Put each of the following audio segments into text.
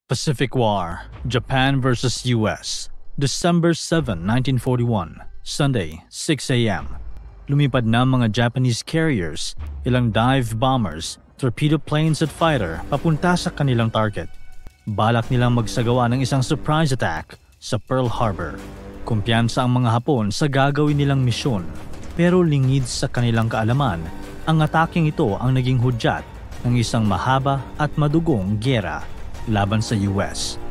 Pacific War, Japan vs. US, December 7, 1941, Sunday, 6 a.m. Lumipad na mga Japanese carriers, ilang dive bombers, torpedo planes at fighter papunta sa kanilang target. Balak nilang magsagawa ng isang surprise attack sa Pearl Harbor. Kumpiyansa ang mga Hapon sa gagawin nilang misyon, pero lingid sa kanilang kaalaman, ang ataking ito ang naging hudyat ng isang mahaba at madugong giyera laban sa US.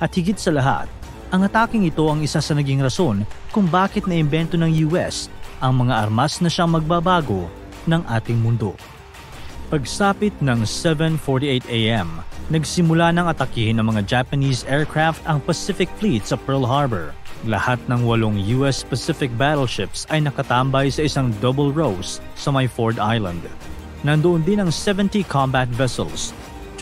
At higit sa lahat, ang ataking ito ang isa sa naging rason kung bakit naimbento ng US ang mga armas na siyang magbabago ng ating mundo. Pagsapit ng 7:48 a.m., nagsimula ng atakihin ng mga Japanese aircraft ang Pacific Fleet sa Pearl Harbor. Lahat ng 8 US Pacific battleships ay nakatambay sa isang double rows sa may Ford Island. Nandoon din ang 70 combat vessels,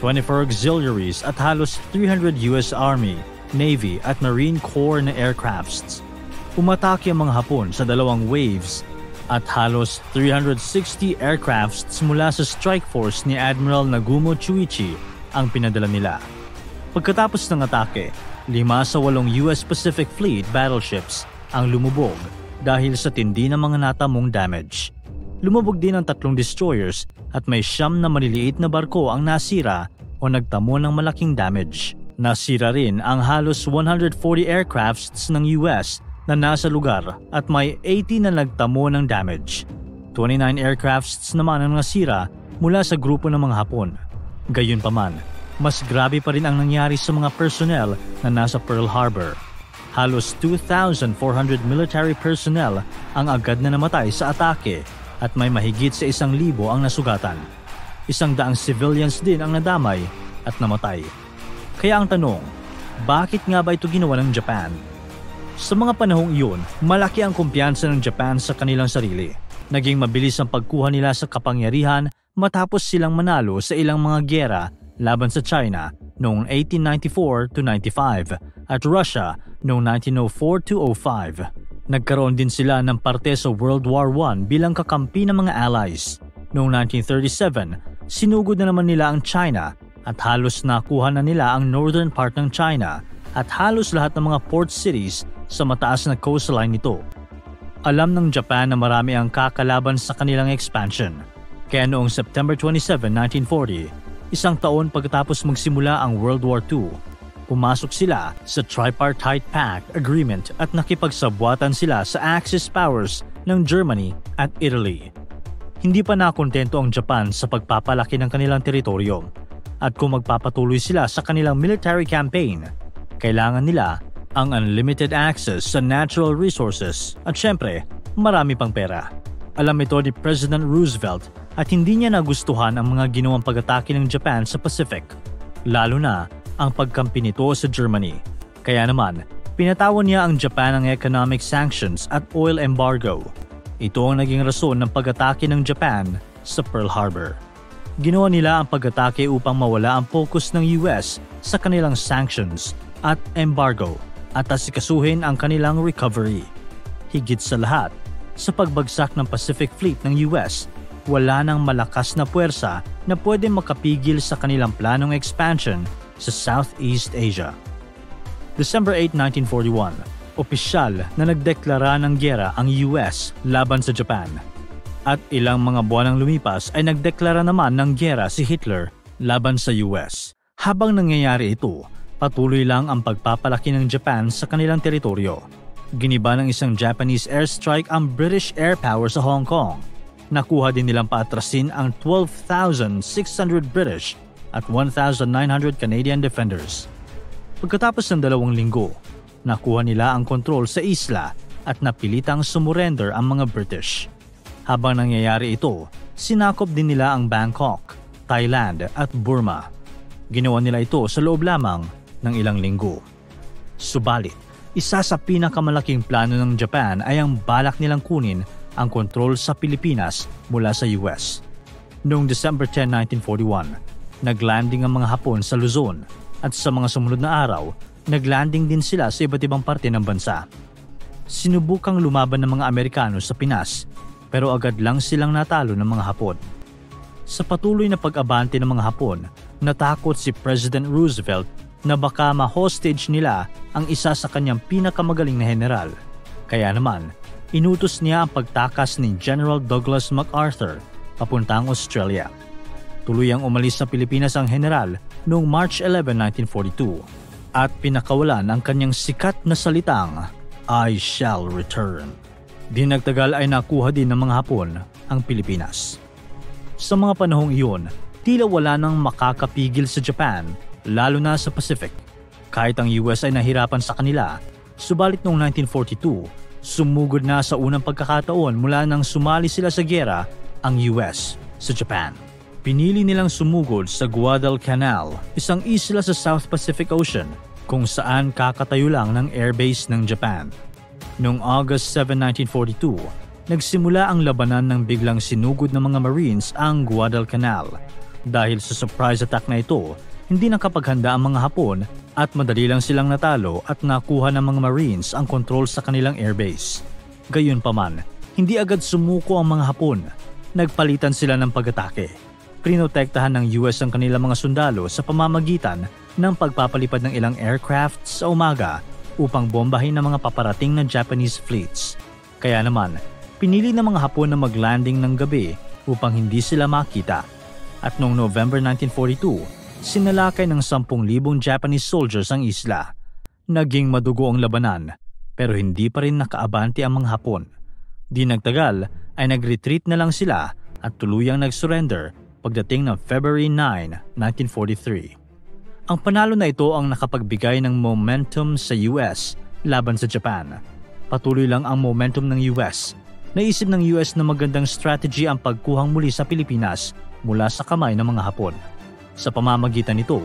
24 auxiliaries at halos 300 US Army, Navy at Marine Corps na aircrafts. Umatake ang mga Hapon sa dalawang waves at halos 360 aircrafts mula sa strike force ni Admiral Nagumo Chuichi ang pinadala nila. Pagkatapos ng atake, 5 sa 8 US Pacific Fleet battleships ang lumubog dahil sa tindi ng mga natamong damage. Lumubog din ang 3 destroyers at may 9 na maliliit na barko ang nasira o nagtamo ng malaking damage. Nasira rin ang halos 140 aircrafts ng US na nasa lugar at may 80 na nagtamo ng damage. 29 aircrafts naman ang nasira mula sa grupo ng mga Hapon. Gayunpaman, mas grabe pa rin ang nangyari sa mga personnel na nasa Pearl Harbor. Halos 2,400 military personnel ang agad na namatay sa atake at may mahigit sa 1,000 ang nasugatan. 100 civilians din ang nadamay at namatay. Kaya ang tanong, bakit nga ba ito ginawa ng Japan? Sa mga panahong iyon, malaki ang kumpiyansa ng Japan sa kanilang sarili. Naging mabilis ang pagkuha nila sa kapangyarihan matapos silang manalo sa ilang mga giyera laban sa China noong 1894 to 95 at Russia noong 1904 to 05. Nagkaroon din sila ng parte sa World War I bilang kakampi ng mga allies. Noong 1937, sinugod na naman nila ang China at halos nakuha na nila ang northern part ng China at halos lahat ng mga port cities sa mataas na coastline nito. Alam ng Japan na marami ang kakalaban sa kanilang expansion. Kaya noong September 27, 1940, isang taon pagkatapos magsimula ang World War II, pumasok sila sa Tripartite Pact Agreement at nakipagsabwatan sila sa Axis powers ng Germany at Italy. Hindi pa nakontento ang Japan sa pagpapalaki ng kanilang teritoryo at kung magpapatuloy sila sa kanilang military campaign, kailangan nila ang unlimited access sa natural resources at syempre, marami pang pera. Alam ito ni President Roosevelt at hindi niya nagustuhan ang mga ginawang pag-atake ng Japan sa Pacific, lalo na ang pagkampi nito sa Germany. Kaya naman, pinatawan niya ang Japan ng economic sanctions at oil embargo. Ito ang naging rason ng pag-atake ng Japan sa Pearl Harbor. Ginawa nila ang pag-atake upang mawala ang focus ng US sa kanilang sanctions at embargo at asikasuhin ang kanilang recovery. Higit sa lahat, sa pagbagsak ng Pacific Fleet ng US, wala nang malakas na puwersa na pwede makapigil sa kanilang planong expansion sa Southeast Asia. December 8, 1941, opisyal na nagdeklara ng giyera ang US laban sa Japan. At ilang mga buwan ang lumipas ay nagdeklara naman ng giyera si Hitler laban sa US. Habang nangyayari ito, patuloy lang ang pagpapalaki ng Japan sa kanilang teritoryo. Giniba ng isang Japanese airstrike ang British air power sa Hong Kong. Nakuha din nilang paatrasin ang 12,600 British at 1,900 Canadian defenders. Pagkatapos ng 2 linggo, nakuha nila ang kontrol sa isla at napilitang sumurrender ang mga British. Habang nangyayari ito, sinakop din nila ang Bangkok, Thailand at Burma. Ginawa nila ito sa loob lamang ng ilang linggo. Subalit, isa sa pinakamalaking plano ng Japan ay ang balak nilang kunin ang kontrol sa Pilipinas mula sa US. Noong December 10, 1941, naglanding ang mga Hapon sa Luzon at sa mga sumunod na araw, naglanding din sila sa iba't ibang parte ng bansa. Sinubukang lumaban ng mga Amerikano sa Pinas pero agad lang silang natalo ng mga Hapon. Sa patuloy na pag-abante ng mga Hapon, natakot si President Roosevelt na baka ma-hostage nila ang isa sa kanyang pinakamagaling na general. Kaya naman, inutos niya ang pagtakas ni General Douglas MacArthur papuntang Australia. Tuluyang umalis sa Pilipinas ang general noong March 11, 1942 at pinakawalan ang kanyang sikat na salitang, "I shall return." Di nagtagal ay nakuha din ng mga Hapon ang Pilipinas. Sa mga panahong iyon, tila wala nang makakapigil sa Japan, lalo na sa Pacific. Kahit ang US ay nahirapan sa kanila, subalit noong 1942, sumugod na sa unang pagkakataon mula nang sumali sila sa giyera ang US sa Japan. Pinili nilang sumugod sa Guadalcanal, isang isla sa South Pacific Ocean kung saan kakatayo lang ng airbase ng Japan. Noong August 7, 1942, nagsimula ang labanan ng biglang sinugod ng mga Marines ang Guadalcanal. Dahil sa surprise attack na ito, hindi nakapaghanda ang mga Hapon at madali lang silang natalo at nakuha ng mga Marines ang kontrol sa kanilang airbase. Gayunpaman, hindi agad sumuko ang mga Hapon. Nagpalitan sila ng pag-atake. Prinotektahan ng US ang kanilang mga sundalo sa pamamagitan ng pagpapalipad ng ilang aircraft sa umaga upang bombahin ng mga paparating na Japanese fleets. Kaya naman, pinili ng mga Hapon na maglanding ng gabi upang hindi sila makita. At noong November 1942, sinalakay ng 10,000 Japanese soldiers ang isla. Naging madugo ang labanan, pero hindi pa rin nakaabante ang mga Hapon. Di nagtagal ay nag-retreat na lang sila at tuluyang nag-surrender pagdating ng February 9, 1943. Ang panalo na ito ang nakapagbigay ng momentum sa US laban sa Japan. Patuloy lang ang momentum ng US. Naisip ng US na magandang strategy ang pagkuhang muli sa Pilipinas mula sa kamay ng mga Hapon. Sa pamamagitan nito,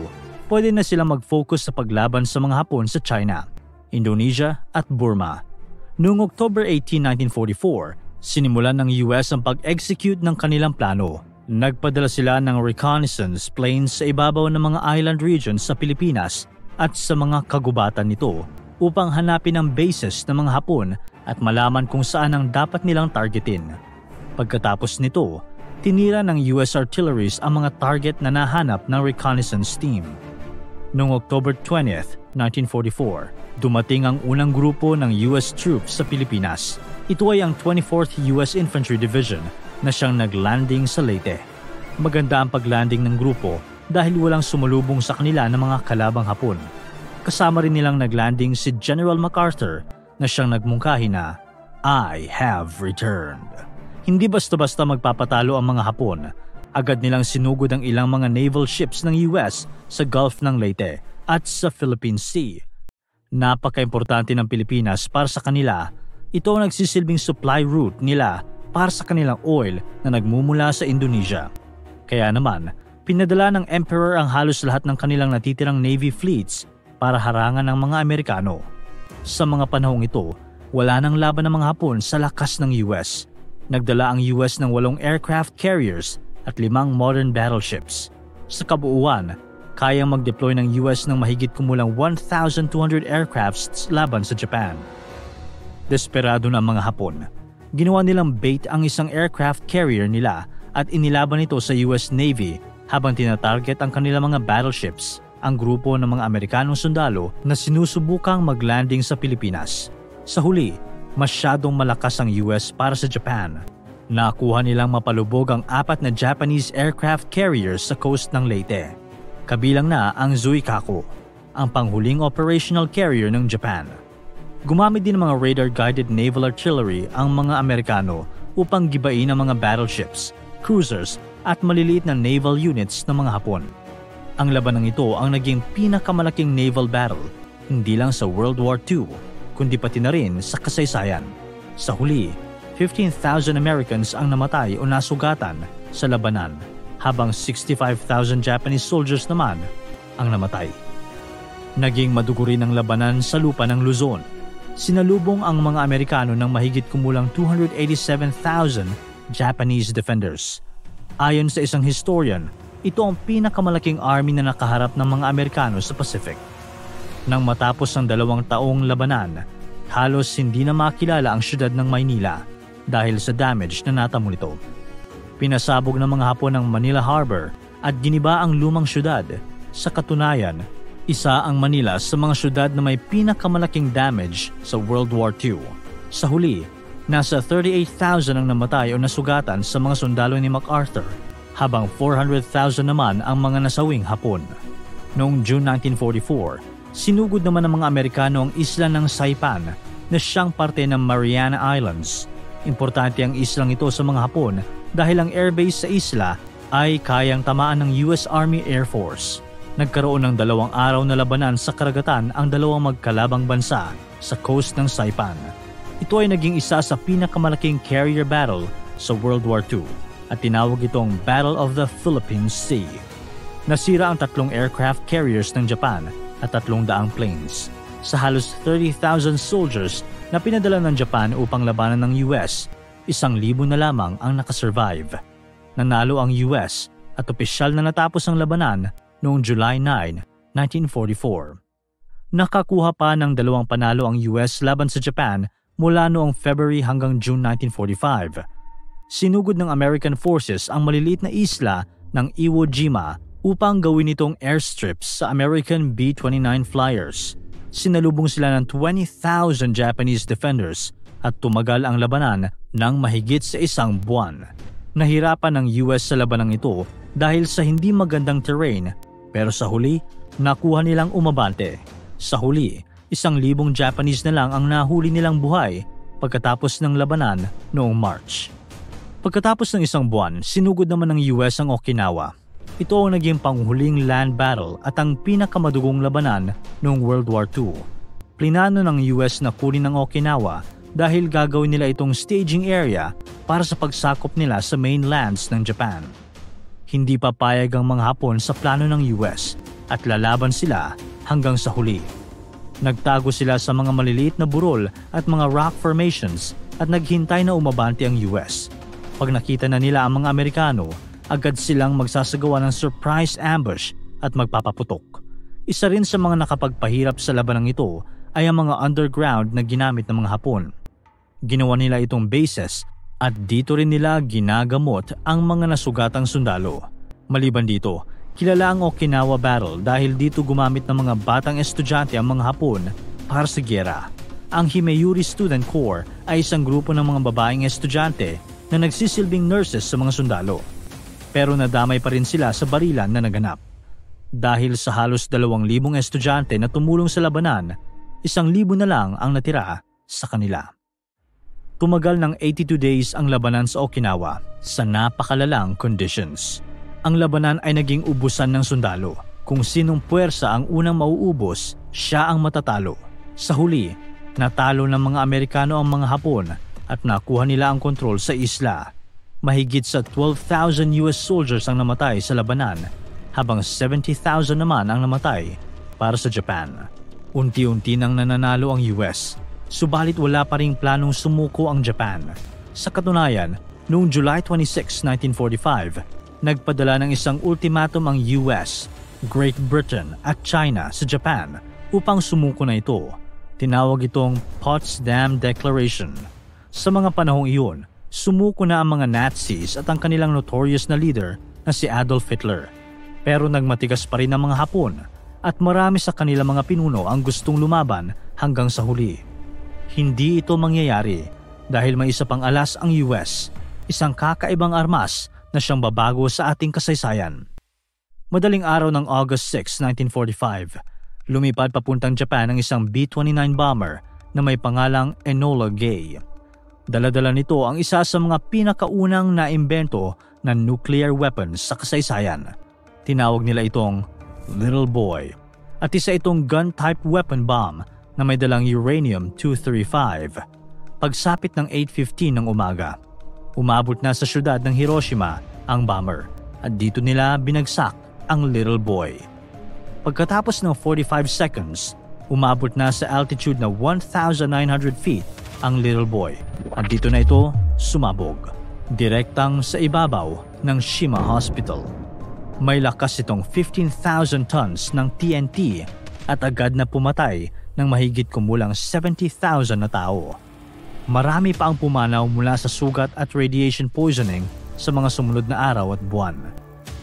pwede na sila mag-focus sa paglaban sa mga Hapon sa China, Indonesia at Burma. Noong October 18, 1944, sinimulan ng US ang pag-execute ng kanilang plano. Nagpadala sila ng reconnaissance planes sa ibabaw ng mga island regions sa Pilipinas at sa mga kagubatan nito upang hanapin ang bases ng mga Hapon at malaman kung saan ang dapat nilang targetin. Pagkatapos nito, tinira ng US artilleries ang mga target na nahanap ng reconnaissance team. Noong October 20, 1944, dumating ang unang grupo ng US troops sa Pilipinas. Ito ay ang 24th US Infantry Division na siyang naglanding sa Leyte. Maganda ang paglanding ng grupo dahil walang sumalubong sa kanila ng mga kalabang Hapon. Kasama rin nilang naglanding si General MacArthur na siyang nagmungkahi na, "I have returned." Hindi basta-basta magpapatalo ang mga Hapon. Agad nilang sinugod ang ilang mga naval ships ng US sa Gulf ng Leyte at sa Philippine Sea. Napaka-importante ng Pilipinas para sa kanila. Ito ang nagsisilbing supply route nila para sa kanilang oil na nagmumula sa Indonesia. Kaya naman, pinadala ng Emperor ang halos lahat ng kanilang natitirang Navy fleets para harangan ng mga Amerikano. Sa mga panahong ito, wala nang laban ng mga Hapon sa lakas ng US. Nagdala ang US ng 8 aircraft carriers at 5 modern battleships. Sa kabuuan, kayang mag-deploy ng US ng mahigit kumulang 1,200 aircrafts laban sa Japan. Desperado na ang mga Hapon. Ginawa nilang bait ang isang aircraft carrier nila at inilaban ito sa US Navy habang tinatarget ang kanilang mga battleships, ang grupo ng mga Amerikanong sundalo na sinusubukang maglanding sa Pilipinas. Sa huli, masyadong malakas ang US para sa Japan. Nakuha nilang mapalubog ang 4 na Japanese aircraft carriers sa coast ng Leyte. Kabilang na ang Zuikaku, ang panghuling operational carrier ng Japan. Gumamit din ng mga radar-guided naval artillery ang mga Amerikano upang gibain ang mga battleships, cruisers at maliliit na naval units ng mga Hapon. Ang labanang ito ang naging pinakamalaking naval battle, hindi lang sa World War II, kundi pati na rin sa kasaysayan. Sa huli, 15,000 Americans ang namatay o nasugatan sa labanan, habang 65,000 Japanese soldiers naman ang namatay. Naging madugo rin ang labanan sa lupa ng Luzon. Sinalubong ang mga Amerikano ng mahigit kumulang 287,000 Japanese defenders. Ayon sa isang historian, ito ang pinakamalaking army na nakaharap ng mga Amerikano sa Pacific. Nang matapos ang 2 taong labanan, halos hindi na makilala ang syudad ng Maynila dahil sa damage na natamo nito. Pinasabog ng mga Hapon ang Manila Harbor at giniba ang lumang syudad. Sa katunayan, Isa ang Manila sa mga syudad na may pinakamalaking damage sa World War II. Sa huli, nasa 38,000 ang namatay o nasugatan sa mga sundalo ni MacArthur, habang 400,000 naman ang mga nasawing Hapon. Noong June 1944, sinugod naman ng mga Amerikano ang isla ng Saipan na siyang parte ng Mariana Islands. Importante ang islang ito sa mga Hapon dahil ang airbase sa isla ay kayang tamaan ng US Army Air Force. Nagkaroon ng 2 araw na labanan sa karagatan ang dalawang magkalabang bansa sa coast ng Saipan. Ito ay naging isa sa pinakamalaking carrier battle sa World War II at tinawag itong Battle of the Philippine Sea. Nasira ang 3 aircraft carriers ng Japan at 300 planes. Sa halos 30,000 soldiers na pinadala ng Japan upang labanan ng US, 1,000 na lamang ang nakasurvive. Nanalo ang US at opisyal na natapos ang labanan noong July 9, 1944. Nakakuha pa ng 2 panalo ang US laban sa Japan mula noong February hanggang June 1945. Sinugod ng American forces ang maliliit na isla ng Iwo Jima upang gawin itong airstrips sa American B-29 flyers. Sinalubong sila ng 20,000 Japanese defenders at tumagal ang labanan ng mahigit sa 1 buwan. Nahirapan ng US sa labanang ito dahil sa hindi magandang terrain, pero sa huli, nakuha nilang umabante. Sa huli, 1,000 Japanese na lang ang nahuli nilang buhay pagkatapos ng labanan noong March. Pagkatapos ng 1 buwan, sinugod naman ng US ang Okinawa. Ito ang naging panghuling land battle at ang pinakamadugong labanan noong World War II. Plinano ng US na kunin ang Okinawa dahil gagawin nila itong staging area para sa pagsakop nila sa mainlands ng Japan. Hindi papayag ang mga Hapon sa plano ng US at lalaban sila hanggang sa huli. Nagtago sila sa mga maliliit na burol at mga rock formations at naghintay na umabante ang US. Pag nakita na nila ang mga Amerikano, agad silang magsasagawa ng surprise ambush at magpapaputok. Isa rin sa mga nakapagpahirap sa labanang ito ay ang mga underground na ginamit ng mga Hapon. Ginawa nila itong bases at dito rin nila ginagamot ang mga nasugatang sundalo. Maliban dito, kilala ang Okinawa Battle dahil dito gumamit ng mga batang estudyante ang mga Hapon para sa giyera. Ang Himeyuri Student Corps ay isang grupo ng mga babaeng estudyante na nagsisilbing nurses sa mga sundalo. Pero nadamay pa rin sila sa barilan na naganap. Dahil sa halos 2,000 estudyante na tumulong sa labanan, 1,000 na lang ang natira sa kanila. Tumagal ng 82 days ang labanan sa Okinawa sa napakalalang conditions. Ang labanan ay naging ubusan ng sundalo. Kung sinong puwersa ang unang mauubos, siya ang matatalo. Sa huli, natalo ng mga Amerikano ang mga Hapon at nakuha nila ang kontrol sa isla. Mahigit sa 12,000 US soldiers ang namatay sa labanan, habang 70,000 naman ang namatay para sa Japan. Unti-unti nang nananalo ang US, subalit wala pa ring planong sumuko ang Japan. Sa katunayan, noong July 26, 1945, nagpadala ng isang ultimatum ang US, Great Britain at China sa Japan upang sumuko na ito. Tinawag itong Potsdam Declaration. Sa mga panahong iyon, sumuko na ang mga Nazis at ang kanilang notorious na leader na si Adolf Hitler. Pero nagmatigas pa rin ang mga Hapon at marami sa kanilang mga pinuno ang gustong lumaban hanggang sa huli. Hindi ito mangyayari dahil may isa pang alas ang US, isang kakaibang armas na siyang babago sa ating kasaysayan. Madaling araw ng August 6, 1945, lumipad papuntang Japan ang isang B-29 bomber na may pangalang Enola Gay. Dala-dala nito ang isa sa mga pinakaunang naimbento na nuclear weapons sa kasaysayan. Tinawag nila itong Little Boy at isa itong gun-type weapon bomb na may dalang uranium-235. Pagsapit ng 8:15 ng umaga, umabot na sa syudad ng Hiroshima ang bomber at dito nila binagsak ang Little Boy. Pagkatapos ng 45 seconds, umabot na sa altitude na 1,900 feet ang Little Boy at dito na ito sumabog, direktang sa ibabaw ng Shima Hospital. May lakas itong 15,000 tons ng TNT at agad na pumatay ng mahigit kumulang 70,000 na tao. Marami pa ang pumanaw mula sa sugat at radiation poisoning sa mga sumunod na araw at buwan.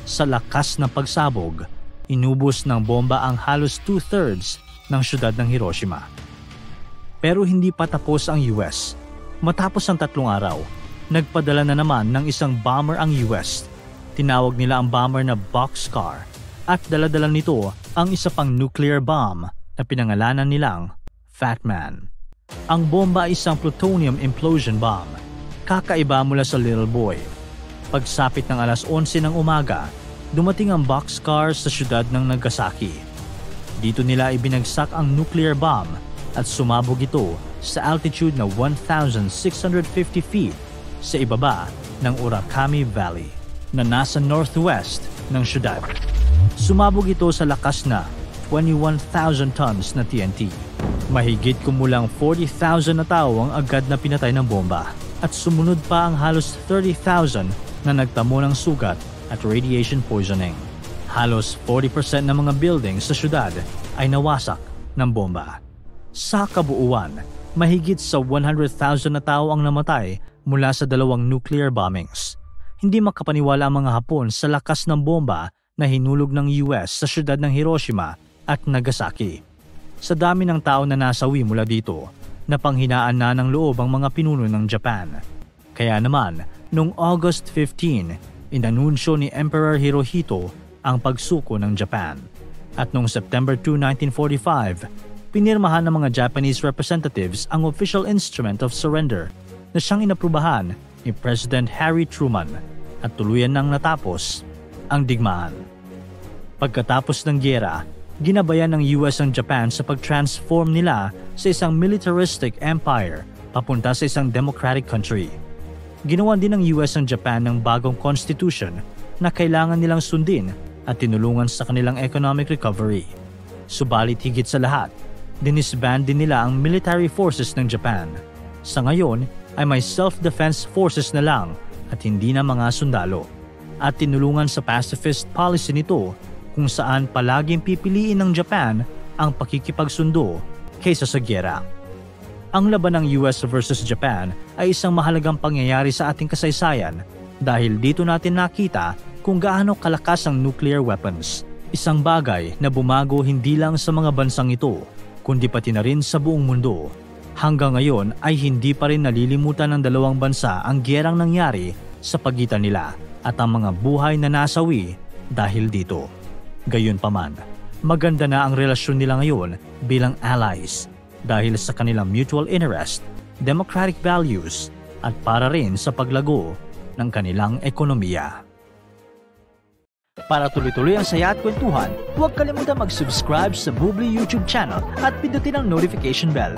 Sa lakas ng pagsabog, inubos ng bomba ang halos 2/3 ng syudad ng Hiroshima. Pero hindi pa tapos ang US. Matapos ang 3 araw, nagpadala na naman ng isang bomber ang US. Tinawag nila ang bomber na Boxcar at dala-dala nito ang isa pang nuclear bomb na pinangalanan nilang Fat Man. Ang bomba ay isang plutonium implosion bomb, kakaiba mula sa Little Boy. Pagsapit ng alas 11 ng umaga, dumating ang boxcar sa syudad ng Nagasaki. Dito nila ibinagsak ang nuclear bomb at sumabog ito sa altitude na 1,650 feet sa ibaba ng Urakami Valley na nasa northwest ng syudad. Sumabog ito sa lakas na 21,000 tons na TNT. Mahigit kumulang 40,000 na tao ang agad na pinatay ng bomba at sumunod pa ang halos 30,000 na nagtamo ng sugat at radiation poisoning. Halos 40% ng mga buildings sa syudad ay nawasak ng bomba. Sa kabuuan, mahigit sa 100,000 na tao ang namatay mula sa 2 nuclear bombings. Hindi makapaniwala ang mga Hapon sa lakas ng bomba na hinulog ng US sa syudad ng Hiroshima at Nagasaki. Sa dami ng tao na nasawi mula dito, napanghinaan na ng loob ang mga pinuno ng Japan. Kaya naman, noong August 15, inanunsyo ni Emperor Hirohito ang pagsuko ng Japan. At noong September 2, 1945, pinirmahan ng mga Japanese representatives ang official instrument of surrender na siyang inaprubahan ni President Harry Truman at tuluyan nang natapos ang digmaan. Pagkatapos ng gyera, ginabayan ng US ang Japan sa pag-transform nila sa isang militaristic empire papunta sa isang democratic country. Ginawan din ng US ang Japan ng bagong constitution na kailangan nilang sundin at tinulungan sa kanilang economic recovery. Subalit higit sa lahat, dinisband din nila ang military forces ng Japan. Sa ngayon ay may self-defense forces na lang at hindi na mga sundalo. At tinulungan sa pacifist policy nito kung saan palaging pipiliin ng Japan ang pakikipagsundo kaysa sa gyera. Ang laban ng US versus Japan ay isang mahalagang pangyayari sa ating kasaysayan dahil dito natin nakita kung gaano kalakas ang nuclear weapons. Isang bagay na bumago hindi lang sa mga bansang ito, kundi pati na rin sa buong mundo. Hanggang ngayon ay hindi pa rin nalilimutan ng dalawang bansa ang gyerang nangyari sa pagitan nila at ang mga buhay na nasawi dahil dito. Gayunpaman, maganda na ang relasyon nila ngayon bilang allies dahil sa kanilang mutual interest, democratic values at para rin sa paglago ng kanilang ekonomiya. Para tuloy-tuloy ang saya at kwentuhan, huwag kalimutan mag-subscribe sa Bubbly YouTube channel at pindutin ang notification bell.